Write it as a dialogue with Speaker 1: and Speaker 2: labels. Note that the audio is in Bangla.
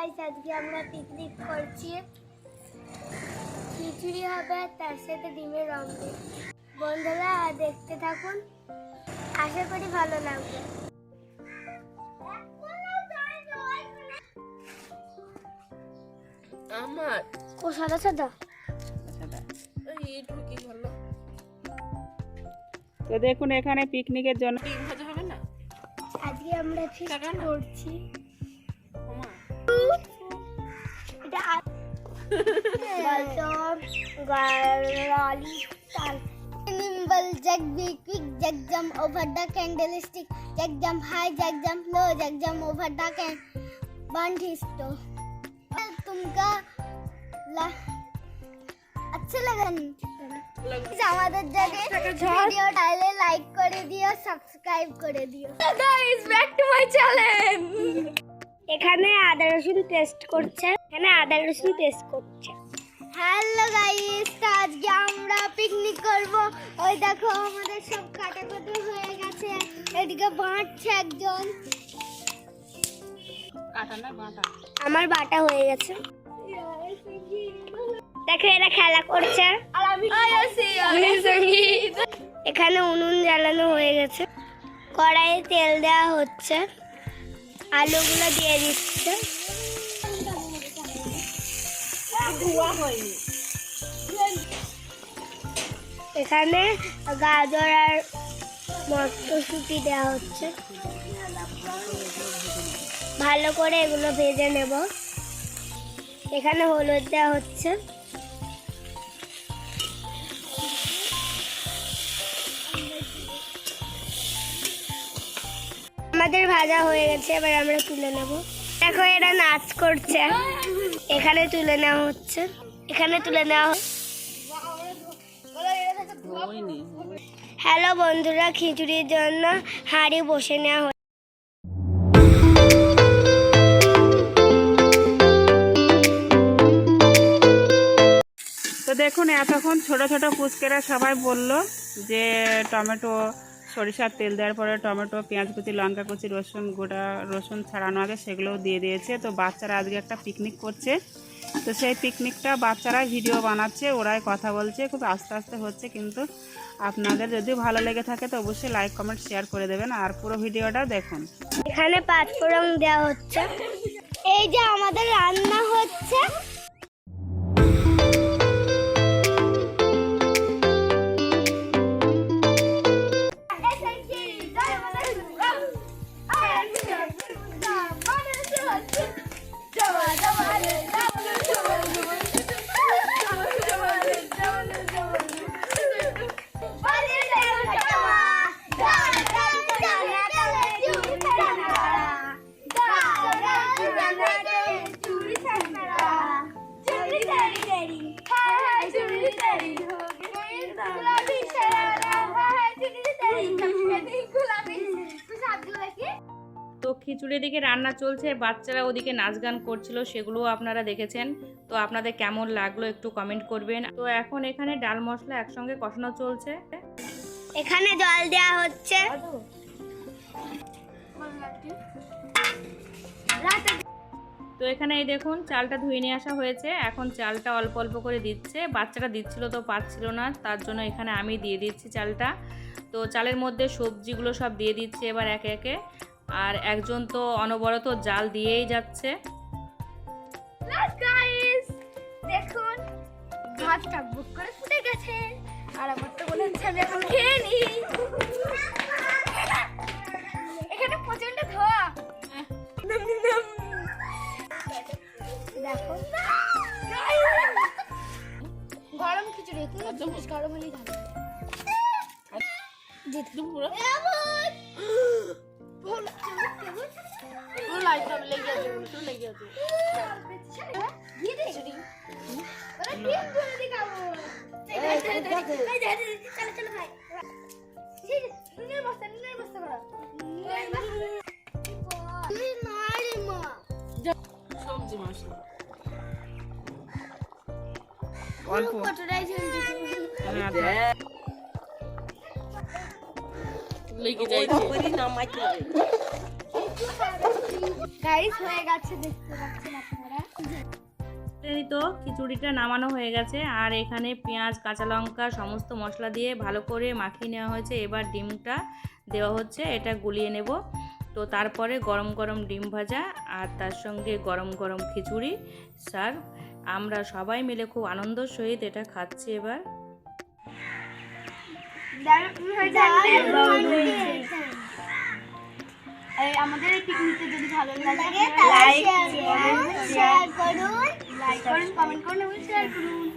Speaker 1: গাইস, আজকে আমরা পিকনিক করছি। খিচুড়ি হবে, তার সাথে ডিমের অমলেট। বন্ধুরা দেখতে থাকুন, আশা করি ভালো লাগবে।
Speaker 2: আমার
Speaker 1: ও সাদা সাদা
Speaker 2: এইটুকু কি হলো?
Speaker 3: তো দেখুন এখানে পিকনিকের জন্য
Speaker 2: ডিম ভাজা হবে না?
Speaker 1: আজকে আমরা ফিস্ট করছি। এটা বলতো গালি তাল nimble jack be quick jack jump over the candlestick jack jump high jack jump low jack jump over the can burnt his toe तुमका अच्छा लगा আমাদের জায়গায় ভিডিও ডালে লাইক করে দিও, সাবস্ক্রাইব করে দিও।
Speaker 2: Guys, back to my channel.
Speaker 1: এখানে আদা রসুন পেস্ট করছে, হ্যালো গাইস, আজকে আমরা পিকনিক করব। ওই দেখো আমাদের সব কাটাকুটি হয়ে গেছে, এদিকে বাঁটছে একজন।
Speaker 2: কাটা না বাটা?
Speaker 1: আমার বাটা হয়ে গেছে। দেখো এরা খেলা করছে
Speaker 2: আর আমি সঙ্গীত।
Speaker 1: এখানে উনুন জ্বালানো হয়ে গেছে, কড়াইয়ে তেল দেওয়া হচ্ছে, আলুগুলো দিয়ে দিচ্ছে।
Speaker 2: ধোয়া হয়নি।
Speaker 1: এখানে গাজর আর মটরশুঁটি দেওয়া হচ্ছে, ভালো করে এগুলো ভেজে নেব। এখানে হলুদ দেওয়া হচ্ছে, আমাদের ভাজা হয়ে গেছে, এবার আমরা তুলে নেব। দেখো এরা নাচ করছে, এখানে তুলে নেওয়া হচ্ছে, হ্যালো বন্ধুরা, খিচুড়ির জন্য হাঁড়ি বসে নেওয়া হচ্ছে।
Speaker 3: তো দেখুন এতক্ষণ ছোট ছোট পুচকেরা সবাই বলল যে টমেটো সরিষার তেল দেওয়ার পরে টমেটো, পেঁয়াজ কুচি, লঙ্কা কুচি, রসুন গোটা রসুন ছাড়ানো আগে সেগুলোও দিয়ে দিয়েছে। তো বাচ্চারা আজকে একটা পিকনিক করছে, তো সেই পিকনিকটা বাচ্চারাই ভিডিও বানাচ্ছে, ওরাই কথা বলছে, খুব আস্তে আস্তে হচ্ছে। কিন্তু আপনাদের যদি ভালো লেগে থাকে তো অবশ্যই লাইক কমেন্ট শেয়ার করে দেবেন, আর পুরো ভিডিওটা দেখুন।
Speaker 1: এখানে পাঁচফোড়ন দেওয়া হচ্ছে, এই যে আমাদের রান্না হচ্ছে।
Speaker 4: তো খিচুড়ির দিকে রান্না চলছে, বাচ্চারা ওদিকে নাচ গান করছিল, সেগুলোও আপনারা দেখেছেন। তো আপনাদের কেমন লাগলো একটু কমেন্ট করবেন। তো এখন এখানে ডাল মশলা একসঙ্গে কষানো চলছে,
Speaker 1: এখানে জল দেওয়া হচ্ছে।
Speaker 4: তো এখানে এই দেখুন চালটা ধুয়ে নিয়ে আসা হয়েছে, এখন চালটা অল্প অল্প করে দিচ্ছে। বাচ্চারা দিচ্ছিল তো পাচ্ছিল না, তার জন্য এখানে আমি দিয়ে দিচ্ছি চালটা। তো চালের মধ্যে সবজিগুলো সব দিয়ে দিচ্ছে এবার একে একে, আর একজন তো অনবরত জাল দিয়েই যাচ্ছে।
Speaker 1: দেখুন ভাতটা বুক করে ফুটে গেছে, আর আমার তো মনে হচ্ছে আমি এখন খেয়ে নিই। এখানে প্রচন্ড ধোয়া, দেখো গরম খিচুড়ি, গরম হলেই ভালো।
Speaker 2: সবজি মশলা
Speaker 3: অল্প
Speaker 2: লেগে যাইছে।
Speaker 1: গাইস হয়ে গেছে, দেখতে পাচ্ছেন আপনারা।
Speaker 4: এই তো খিচুড়িটা নামানো হয়ে গেছে আর এখানে পেঁয়াজ কাঁচা লঙ্কা সমস্ত মশলা দিয়ে ভালো করে মাখিয়ে নেওয়া হয়েছে। এবার ডিমটা দেওয়া হচ্ছে, এটা গুলিয়ে নেব। তো তারপরে গরম গরম ডিম ভাজা আর তার সঙ্গে গরম গরম খিচুড়ি সার্ভ। আমরা সবাই মিলে খুব আনন্দের সহিত এটা খাচ্ছি। এবার
Speaker 1: আমাদের এই পিকনিকটা যদি ভালো লাগে তাহলে লাইক করুন, শেয়ার করুন, কমেন্ট করুন এবং শেয়ার করুন।